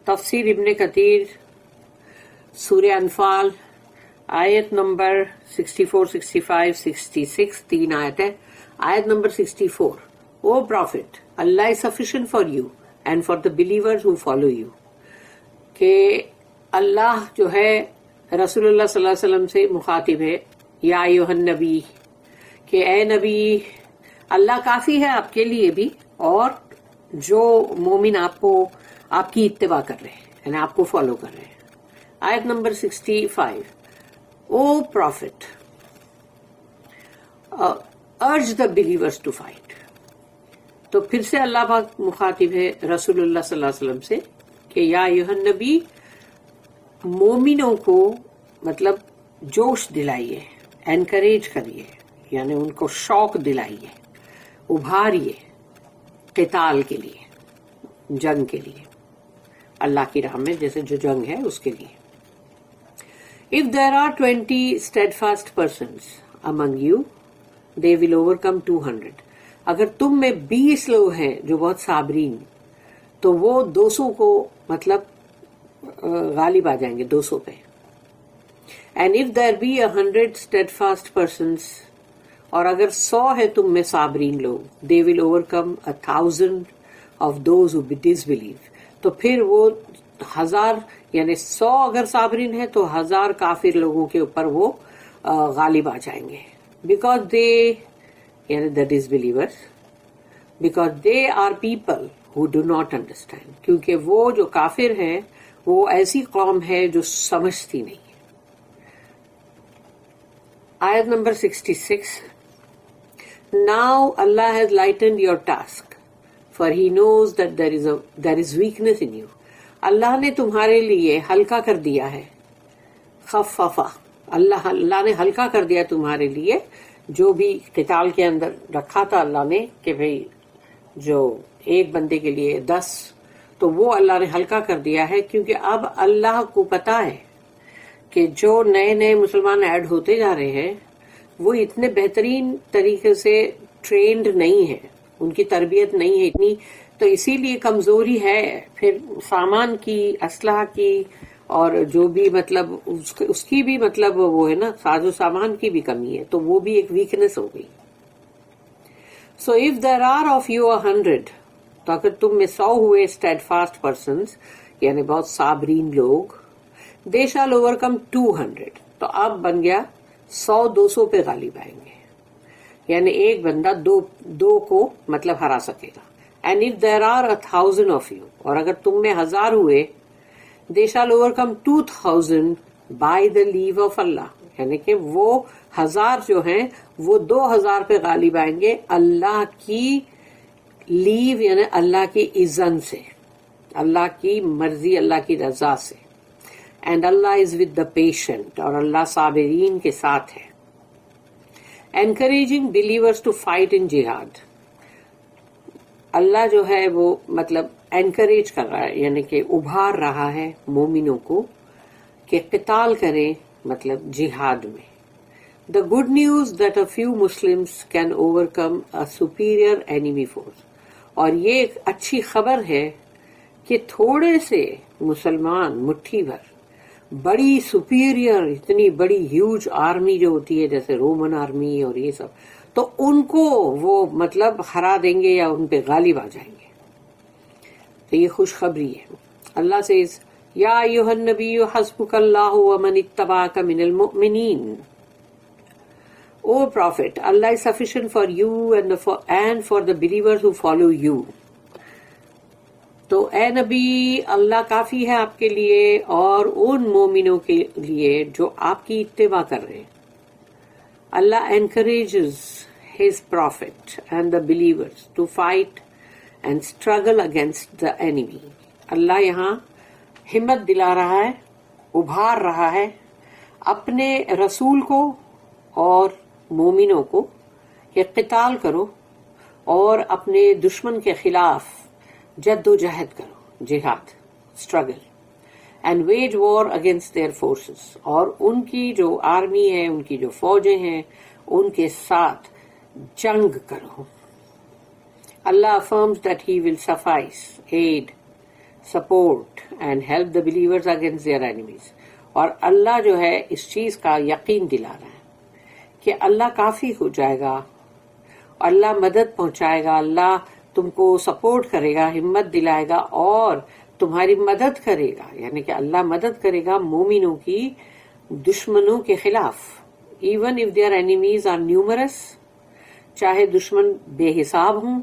تفسیر ابن کثیر سورہ انفال آیت نمبر 64, 65, 66 تین آیت ہے. آیت number 64. O Prophet, Allah is sufficient for you and for the believers who follow you. کہ اللہ جو ہے رسول اللہ صلی اللہ علیہ وسلم سے مخاطب ہے، یا ایھا النبی، کہ اے نبی اللہ کافی ہے آپ کے لیے بھی اور جو مومن آپ کی اتباع کر رہے ہیں، یعنی آپ کو فالو کر رہے ہیں. آیت number 65. O Prophet, urge the believers to fight. تو پھر سے اللہ پاک مخاطب ہے رسول اللہ صلی اللہ علیہ وسلم سے کہ یا ایھا النبی، مومنوں کو مطلب جوش دلائیے، انکریج کریے، یعنی ان کو شوق دلائیے، ابھاریے قتال کے لیے، جنگ کے لیے، اللہ کی راہ میں جیسے جو جنگ ہے اس کے لیے. If there are 20 steadfast persons among you, they will overcome 200. اگر تم میں 20 لوگ ہیں جو بہت صابرین، تو وہ 200 کو مطلب غالب آ جائیں گے 200 پہ. And if there be 100 steadfast persons، اور اگر 100 ہے تم میں صابرین لوگ، they will overcome 1000 of those who disbelieve. تو پھر وہ 1000 یعنی 100 اگر صابرین ہے تو 1000 کافر لوگوں کے اوپر وہ غالب آ جائیں گے. Because they یعنی the disbelievers, because they are people who do not understand. کیونکہ وہ جو کافر ہیں وہ ایسی قوم ہے جو سمجھتی نہیں. آیت number 66. Now Allah has lightened your task, for He knows that there is weakness in you. اللہ نے تمہارے لیے ہلکا کر دیا ہے. خففا، اللہ نے ہلکا کر دیا تمہارے لیے جو بھی قتال کے اندر رکھا تھا اللہ نے کہ بھئی جو ایک بندے کے لیے 10، تو وہ اللہ نے ہلکا کر دیا ہے. کیونکہ اب اللہ کو پتا ہے کہ جو نئے مسلمان ایڈ ہوتے جا رہے ہیں وہ اتنے بہترین طریقے سے ٹرینڈ نہیں ہے، ان کی تربیت نہیں ہے اتنی، تو اسی لیے کمزوری ہے. پھر سامان کی، اسلحہ کی، اور جو بھی مطلب اس کی بھی مطلب وہ ہے نا، ساز و سامان کی بھی کمی ہے، تو وہ بھی ایک ویکنس ہو گئی. So if there are of you 100، تو اگر تم میں 100 ہوئے اسٹیڈ فاسٹ پرسنس یعنی بہت صابرین لوگ، دے شال اوور کم 200، تو اب بن گیا 100 200 پہ غالب آئیں گے، یعنی ایک بندہ دو کو مطلب ہرا سکے گا. And if there are 1000 of you, اور اگر تم میں 1000 ہوئے، they shall overcome 2000 by the leave of Allah، یعنی کہ وہ 1000 جو ہیں وہ 2000 پہ غالب آئیں گے اللہ کی لیو یعنی اللہ کی اذن سے، اللہ کی مرضی، اللہ کی رضا سے. and Allah is with the patient، اور اللہ صابرین کے ساتھ ہے. encouraging believers to fight in jihad، اللہ جو ہے وہ مطلب انکریج کر رہا ہے، یعنی کہ ابھار رہا ہے مومنوں کو کہ قتال کریں مطلب جہاد میں. The good news that a few Muslims can overcome a superior enemy force، اور یہ ایک اچھی خبر ہے کہ تھوڑے سے مسلمان مٹھی بھر بڑی سپیریئر، اتنی بڑی ہیوج آرمی جو ہوتی ہے جیسے رومن آرمی اور یہ سب، تو ان کو وہ مطلب ہرا دیں گے یا ان پہ غالب آ جائیں گے. تو یہ خوشخبری ہے. اللہ سے یا ایھا النبی حسبک اللہ ومن اتبعک من المؤمنین. O Prophet, Allah is sufficient for you and for the believers who follow you. تو اے نبی اللہ کافی ہے آپ کے لیے اور ان مومنوں کے لیے جو آپ کی اتباع کر رہے ہیں. Allah encourages His Prophet and the believers to fight and struggle against the enemy. اللہ یہاں ہمت دلا رہا ہے، ابھار رہا ہے اپنے رسول کو اور مومنوں کو کہ قتال کرو اور اپنے دشمن کے خلاف جد و جہد کرو، جہاد، struggle, and wage war against their forces, اور ان کی جو آرمی ہے، ان کی جو فوجیں ہیں، ان کے ساتھ جنگ کرو. اللہ affirms that He will suffice, aid, support and help the believers against their enemies. اور اللہ جو ہے اس چیز کا یقین دلا رہا ہے کہ اللہ کافی ہو جائے گا، اللہ مدد پہنچائے گا، اللہ تم کو سپورٹ کرے گا، ہمت دلائے گا اور تمہاری مدد کرے گا. یعنی کہ اللہ مدد کرے گا مومنوں کی دشمنوں کے خلاف. Even if their enemies are numerous, چاہے دشمن بے حساب ہوں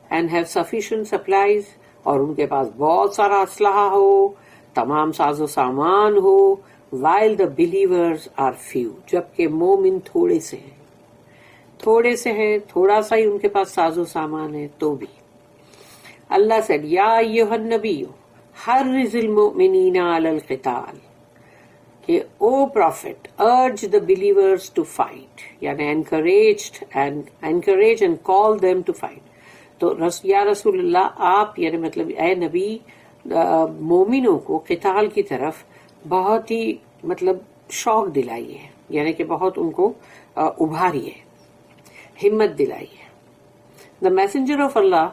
اینڈ ہیو سفیشینٹ سپلائز، اور ان کے پاس بہت سارا اسلحہ ہو، تمام ساز و سامان ہو، while the believers are few، جبکہ مومن تھوڑے سے ہیں، تھوڑا سا ہی ان کے پاس ساز و سامان ہے تو بھی. اللہ said یا ایھا النبی حرض المؤمنین علی القتال، کہ او profit urge the believers to fight، یعنی encourage and call them to fight. تو یا رسول اللہ آپ یعنی مطلب اے نبی مومنوں کو قتال کی طرف بہت ہی مطلب شوق دلائیے، یعنی کہ بہت ان کو ابھاریے، ہمت دلائیے. The messenger of Allah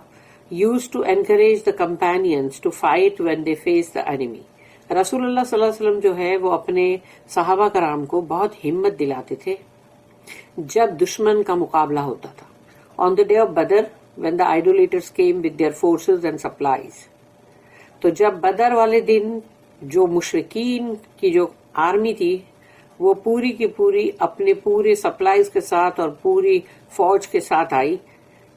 used to encourage the companions to fight when they faced the enemy. رسول اللہ صلی اللہ علیہ وسلم جو ہے وہ اپنے صحابہ کرام کو بہت ہمت دلاتے تھے جب دشمن کا مقابلہ ہوتا تھا. On the day of Badr, when the idolaters came with their forces and supplies، تو جب بدر والے دن جو مشرکین کی جو آرمی تھی وہ پوری کی پوری اپنے پورے سپلائز کے ساتھ اور پوری فوج کے ساتھ آئی،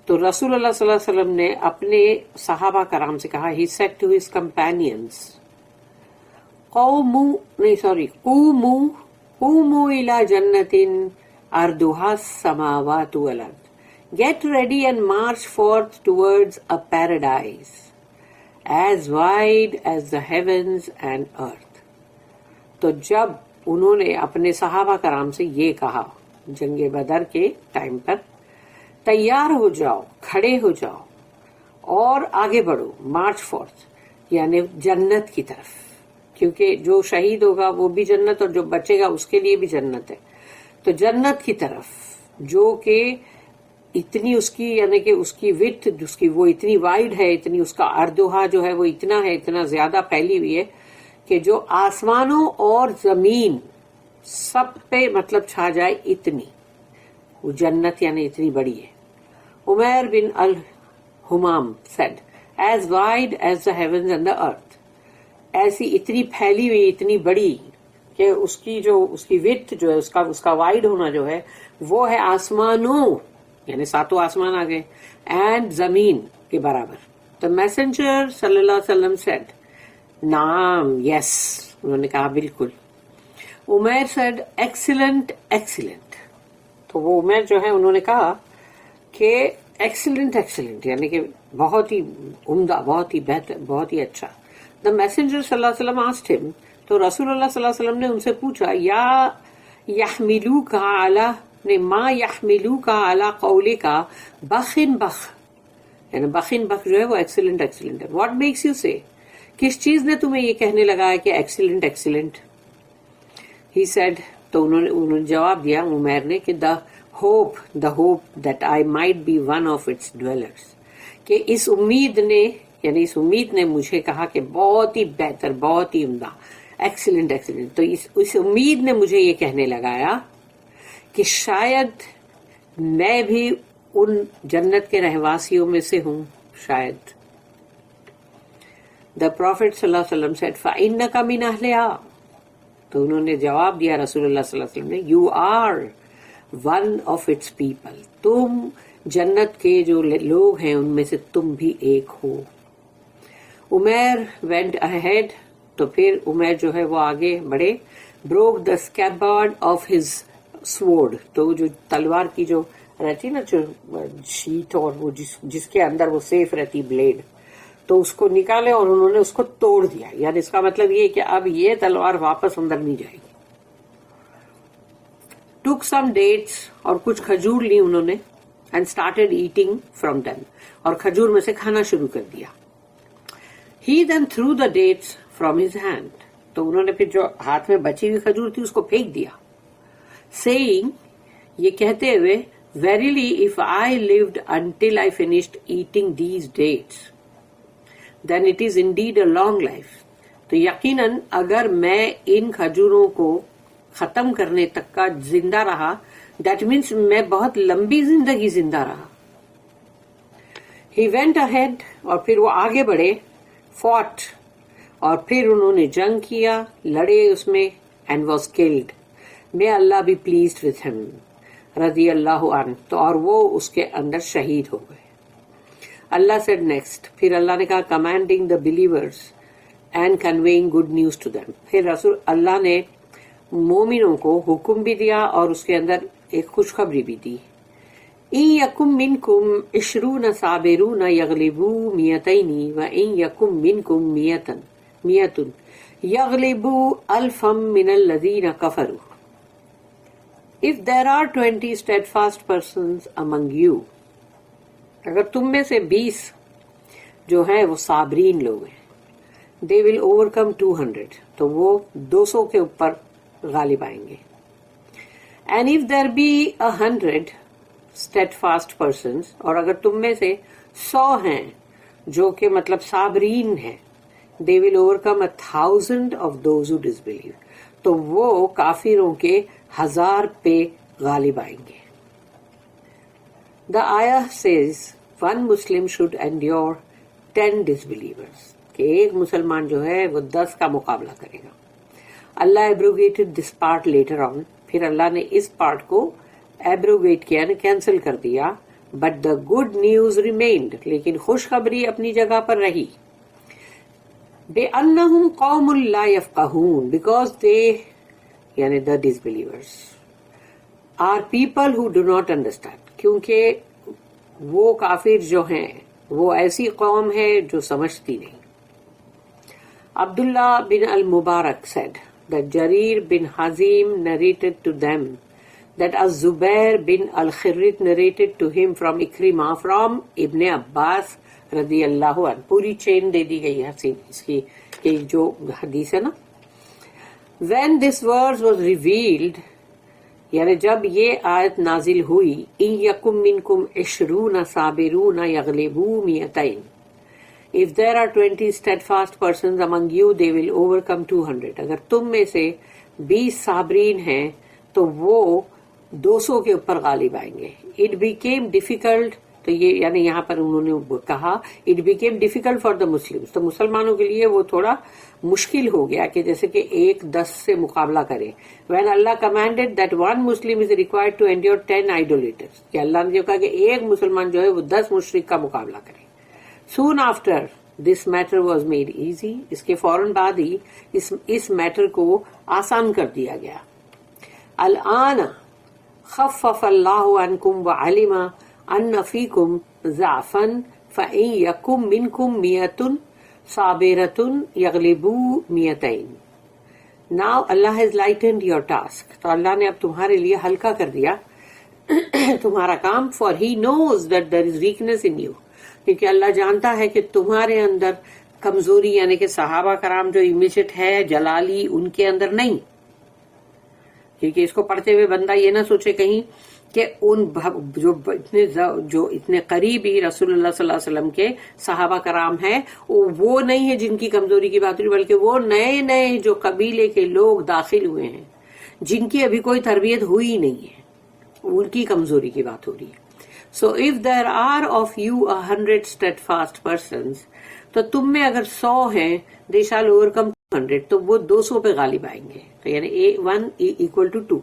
تو رسول اللہ صلی اللہ علیہ وسلم نے اپنے صحابہ کرام سے کہا، he said to his companions، قوموا الى جنت ارضها السماوات والارض، get ready and march forth towards a paradise as wide as the heavens and earth. تو جب انہوں نے اپنے صحابہ کرام سے یہ کہا جنگ بدر کے ٹائم پر، تیار ہو جاؤ، کھڑے ہو جاؤ اور آگے بڑھو، مارچ فورتھ یعنی جنت کی طرف، کیونکہ جو شہید ہوگا وہ بھی جنت اور جو بچے گا اس کے لیے بھی جنت ہے. تو جنت کی طرف جو کہ اتنی اس کی یعنی کہ اس کی وڈتھ اس کی وہ اتنی وائڈ ہے، اتنی اس کا اردوہا جو ہے وہ اتنا ہے، اتنا زیادہ پھیلی ہوئی ہے کہ جو آسمانوں اور زمین سب پہ مطلب چھا جائے اتنی وہ جنت یعنی اتنی بڑی ہے. عمیر بن الحمام said as wide as the heavens and the earth، ایسی اتنی پھیلی ہوئی اتنی بڑی کہ اس کی جو اس کی وڈتھ جو ہے اس کا وائڈ ہونا جو ہے وہ ہے آسمانوں یعنی ساتوں آسمان آ گئے اینڈ زمین کے برابر. تو میسنجر صلی اللہ علیہ وسلم said نعم یس، انہوں نے کہا بالکل. عمیر said ایکسیلنٹ ایکسیلنٹ، تو وہ عمیر جو ہے انہوں نے کہا کہ ایکسیلنٹ ایکسیلنٹ یعنی کہ بہت ہی عمدہ، بہت ہی بہتر، بہت ہی اچھا. دا میسنجر صلی اللہ علیہ وسلم asked him، تو رسول اللہ صلی اللہ علیہ وسلم نے ان سے پوچھا، یا یحملوک علی ما یحملوک علی قولک بخن بخ، یعنی بخن بخ جو ہے وہ ایکسیلنٹ ایکسیلنٹ ہے. واٹ میکس یو سے، کس چیز نے تمہیں یہ کہنے لگا ہے کہ ایکسیلنٹ ایکسیلنٹ؟ ہی سیڈ، تو انہوں نے جواب دیا عمیر نے کہ the hope that I might be one of its dwellers, کہ اس امید نے مجھے کہا کہ بہت ہی بہتر، بہت ہی عمدہ، ایکسیلنٹ ایکسیلنٹ. تو اس امید نے مجھے یہ کہنے لگایا کہ شاید میں بھی ان جنت کے رہواسیوں میں سے ہوں، شاید. The Prophet صلی اللہ علیہ وسلم said فَإِنَّكَ مِنْ أَهْلِهَا، تو انہوں نے جواب دیا رسول اللہ صلی اللہ علیہ وسلم نے، You are one of its people، تم جنت کے جو لوگ ہیں ان میں سے تم بھی ایک ہو. عمیر went ahead، تو پھر عمیر جو ہے وہ آگے بڑھے. broke the scabbard of his sword، تو جو تلوار کی جو رہتی نا جو شیٹ اور وہ جس کے اندر وہ سیف رہتی بلیڈ، تو اس کو نکالے اور انہوں نے اس کو توڑ دیا. یعنی اس کا مطلب یہ کہ اب یہ تلوار واپس اندر نہیں جائے گی. took some dates، اور کچھ کھجور لی انہوں نے، and started eating from them، اور کھجور میں سے کھانا شروع کر دیا. he then threw the dates from his hand، تو انہوں نے پھر جو ہاتھ میں بچی ہوئی کھجور تھی اس کو پھینک دیا. saying، یہ کہتے ہوئے، verily if I lived until I finished eating these dates then it is indeed a long life. تو یقیناً اگر میں ان کھجوروں کو ختم کرنے تک کا زندہ رہا, that means میں بہت لمبی زندگی زندہ رہا. He went ahead, اور پھر وہ آگے بڑھے, fought, اور پھر انہوں نے جنگ کیا, لڑے اس میں, and was killed. May Allah be pleased with him. رضی اللہ عنہ. تو اور وہ اس کے اندر شہید ہو گئے. اللہ said next, پھر اللہ نے کہا commanding the believers and conveying good news to them. پھر رسول اللہ نے مومنوں کو حکم بھی دیا اور اس کے اندر ایک خوشخبری بھی دی. ان یکم منکم 20 صابرون یغلبوا 200 وان یکم منکم 100 یغلبوا 1000 من الذین کفروا. If there are 20 steadfast persons among you, اگر تم میں سے 20 جو ہیں وہ صابرین لوگ ہیں, they will overcome 200, تو وہ 200 کے اوپر غالب آئیں گے. And if there be 100 steadfast persons, اور اگر تم میں سے 100 ہیں جو کہ مطلب صابرین ہیں, they will overcome 1000 of those who disbelieve, تو وہ کافروں کے 1000 پہ غالب آئیں گے. The ayah says one Muslim should endure 10 disbelievers, کہ ایک مسلمان جو ہے وہ 10 کا مقابلہ کرے گا. اللہ abrogated this part later on, پھر اللہ نے اس پارٹ کو ایبروگیٹ کیا, نے کینسل کر دیا. But the good news remained, لیکن خوشخبری اپنی جگہ پر رہی. بِأَنَّهُمْ قَوْمٌ لَا يَفْقَهُونَ, because they, یعنی the disbelievers, are people who do not understand, کیونکہ وہ کافر جو ہیں وہ ایسی قوم ہے جو سمجھتی نہیں. عبداللہ بن المبارک said that Jarir bin Hazim narrated to them that Az-Zubair bin al-Khirrit narrated to him from Ikrimah from Ibn Abbas رضی اللہ عنہ. پوری چین دے دی گئی ہے اس کی کہ جو حدیث ہے نا. When this verse was revealed, یعنی جب یہ آیت نازل ہوئی, ان یکم منکم 20 صابرون یغلبوا 200, if there are 20 steadfast persons among you, they will overcome 200. اگر تم میں سے 20 صابرین ہیں تو وہ 200 کے اوپر غالب آئیں گے. It became difficult, تو یہ یعنی یہاں پر انہوں نے کہا it became difficult for the Muslims, تو مسلمانوں کے لیے وہ تھوڑا مشکل ہو گیا کہ جیسے کہ ایک 10 سے مقابلہ کرے. When Allah commanded that one Muslim is required to endure 10 idolaters, کہ اللہ نے جو کہا کہ ایک مسلمان جو ہے وہ 10 مشرک کا مقابلہ کرے. Soon after this matter was made easy, اس کے فوراً بعد ہی اس میٹر کو آسان کر دیا گیا. الآن خفف اللہ عنکم وعلم ان فیکم ضعفا فإن یکم منکم 100 صابرۃ یغلبوا 200. Now Allah has lightened your task, تو اللہ نے اب تمہارے لیے ہلکا کر دیا تمہارا کام. For he knows that there is weakness in you, کیونکہ اللہ جانتا ہے کہ تمہارے اندر کمزوری, یعنی کہ صحابہ کرام جو امیجٹ ہے جلالی ان کے اندر نہیں. کیونکہ اس کو پڑھتے ہوئے بندہ یہ نہ سوچے کہیں کہ ان جو اتنے قریبی رسول اللہ صلی اللہ علیہ وسلم کے صحابہ کرام ہیں وہ نہیں ہے جن کی کمزوری کی بات ہو رہی, بلکہ وہ نئے نئے جو قبیلے کے لوگ داخل ہوئے ہیں جن کی ابھی کوئی تربیت ہوئی نہیں ہے, ان کی کمزوری کی بات ہو رہی ہے. So if there are of you 100 steadfast persons, تو تم میں اگر 100 ہیں, they shall overcome 200, تو وہ 200 پہ غالب آئیں گے, یعنی 1 equal to 2.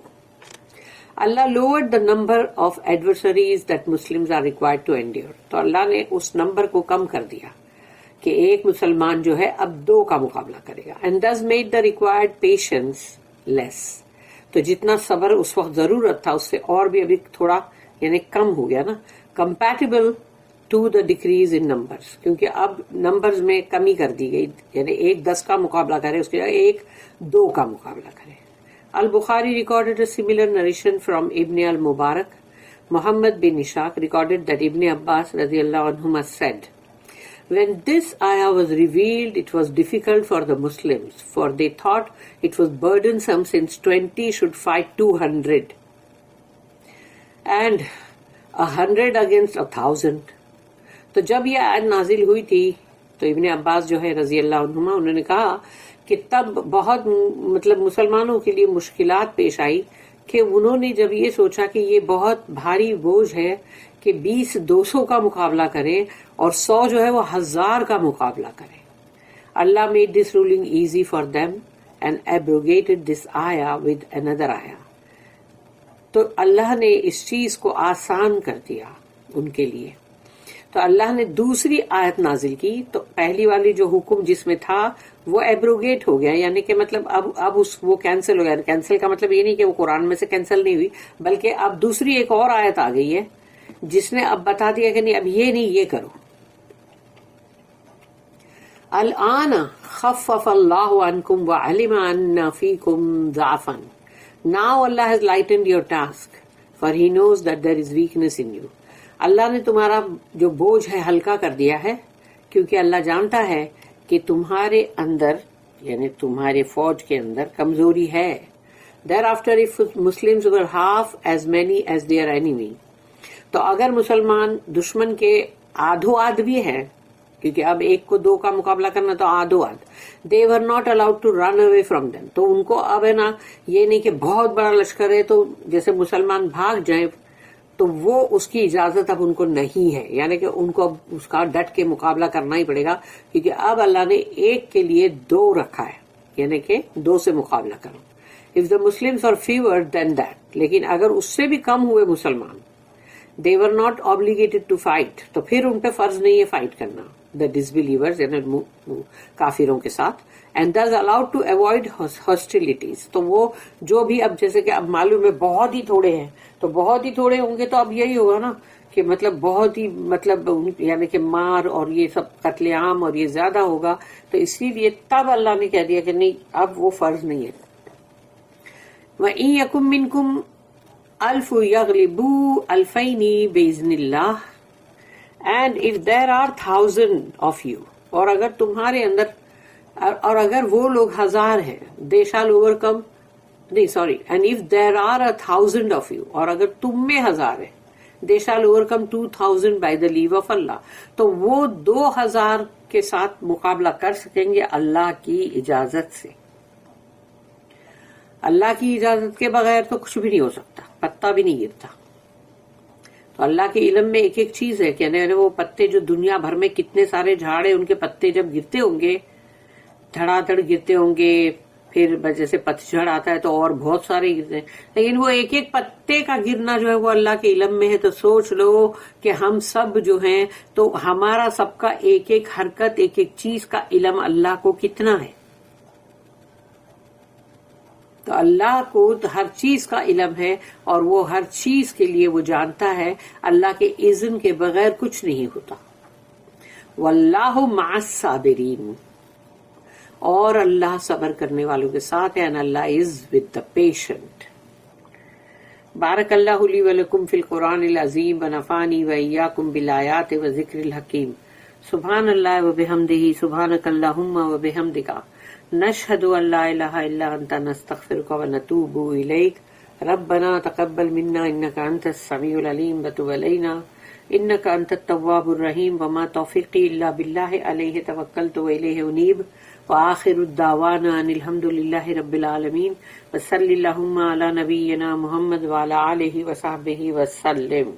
Allah lowered the number of adversaries that Muslims are required to endure, تو اللہ نے اس نمبر کو کم کر دیا کہ ایک مسلمان جو ہے اب 2 کا مقابلہ کرے گا. And thus made the required patience less, تو جتنا صبر اس وقت ضرورت تھا اس سے اور بھی ابھی تھوڑا یعنی کم ہو گیا نا, compatible to the decrease in numbers, کیونکہ اب نمبرز میں کمی کر دی گئی, یعنی ایک 10 کا مقابلہ کرے اس کے جگہ ایک 2 کا مقابلہ کرے. Al-Bukhari recorded a similar narration from Ibn al-Mubarak. Muhammad bin Ishaq recorded that Ibn Abbas radiyallahu anhuma said, when this ayah was revealed, it was difficult for the Muslims, for they thought it was burdensome since 20 should fight 200. And 100 against 1000. تو جب یہ آیت نازل ہوئی تھی تو ابن عباس جو ہے رضی اللہ عنہما انہوں نے کہا کہ تب بہت مسلمانوں کے لیے مشکلات پیش آئی کہ انہوں نے جب یہ سوچا کہ یہ بہت بھاری بوجھ ہے کہ 20 200 کا مقابلہ کریں اور 100 جو ہے وہ 1000 کا مقابلہ کریں. اللہ made this ruling easy for them and abrogated this ayah with another ayah. تو اللہ نے اس چیز کو آسان کر دیا ان کے لیے. تو اللہ نے دوسری آیت نازل کی تو پہلی والی جو حکم جس میں تھا وہ ایبروگیٹ ہو گیا، یعنی کہ مطلب اب وہ کینسل ہو گیا. کینسل کا مطلب یہ نہیں کہ وہ قرآن میں سے کینسل نہیں ہوئی، بلکہ اب دوسری ایک اور آیت آ گئی ہے جس نے اب بتا دیا کہ نہیں اب یہ نہیں یہ کرو. الآن خفف اللہ عنکم وعلم ان فیکم ضعفا. Now Allah has lightened your task, for He knows that there is weakness in you. اللہ نے تمہارا جو بوجھ ہے ہلکا کر دیا ہے، کیونکہ اللہ جانتا ہے کہ تمہارے اندر یعنی تمہارے فوج کے اندر کمزوری ہے. Thereafter if Muslims were half as many as their enemy. تو اگر مسلمان دشمن کے آدھو آدھ بھی ہیں، کیونکہ اب ایک کو 2 کا مقابلہ کرنا تو آدھو آدھ، they were not allowed to run away from them. تو ان کو اب ہے نا یہ نہیں کہ بہت بڑا لشکر ہے تو جیسے مسلمان بھاگ جائیں تو وہ اس کی اجازت اب ان کو نہیں ہے، یعنی کہ ان کو اب اس کا ڈٹ کے مقابلہ کرنا ہی پڑے گا، کیونکہ اب اللہ نے ایک کے لیے 2 رکھا ہے، یعنی کہ 2 سے مقابلہ کرو. if the Muslims are fewer than that، لیکن اگر اس سے بھی کم ہوئے مسلمان، they were not obligated to fight، تو پھر ان پہ فرض نہیں ہے فائٹ کرنا the disbelievers یعنی کافروں کے ساتھ. and thus allowed to avoid hostilities. تو وہ جو بھی اب جیسے کہ اب معلوم ہے بہت ہی تھوڑے ہیں تو بہت ہی تھوڑے ہوں گے تو اب یہی ہوگا نا کہ مطلب بہت ہی مطلب یعنی کہ مار اور یہ سب قتل عام اور یہ زیادہ ہوگا. تو اسی لیے تب اللہ نے کہہ دیا کہ نہیں اب وہ فرض نہیں ہے. وَإِن يَكُن مِّنكُمْ أَلْفٌ يَغْلِبُوا أَلْفَيْنِ بِإِذْنِ اللَّهِ. And if there are 1,000 of you، اور اگر تمہارے اندر اور اگر وہ لوگ 1000 ہیں they shall overcome نہیں sorry and if there are 1,000 of you، اور اگر تم میں 1000 ہیں they shall overcome 2,000 by the leave of Allah. تو وہ 2000 کے ساتھ مقابلہ کر سکیں گے اللہ کی اجازت سے. اللہ کی اجازت کے بغیر تو کچھ بھی نہیں ہو سکتا، پتا بھی نہیں گرتا. تو اللہ کے علم میں ایک ایک چیز ہے کہ وہ پتے جو دنیا بھر میں کتنے سارے جھاڑ ہیں ان کے پتے جب گرتے ہوں گے دھڑا دھڑ گرتے ہوں گے، پھر جیسے پتجھڑ آتا ہے تو اور بہت سارے گرتے ہیں، لیکن وہ ایک ایک پتے کا گرنا جو ہے وہ اللہ کے علم میں ہے. تو سوچ لو کہ ہم سب جو ہیں تو ہمارا سب کا ایک ایک حرکت ایک ایک چیز کا علم اللہ کو کتنا ہے. تو اللہ کو ہر چیز کا علم ہے اور وہ ہر چیز کے لیے وہ جانتا ہے اللہ کے اذن کے بغیر کچھ نہیں ہوتا. واللہ مع الصابرین، اور اللہ صبر کرنے والوں کے ساتھ ہے. and Allah is with the patient. بارک اللہ لی ولکم فی القرآن العظیم ونفعنی وإیاکم بالآیات وذکر الحکیم. سبحان اللہ وبحمدہ سبحانک اللہم وبحمدک نشہد ان لا الہ الا انت نستغفرک ونتوب الیک. ربنا تقبل منا انک انت السمیع العلیم وتب علینا انک انت التواب الرحیم. وما توفیقی الا باللہ علیہ توکلت والیہ انیب. وآخر الدعوانا ان الحمد للہ رب العالمین. وصلی اللہم علی نبینا محمد وعلی آلہ وصحبہ وسلم.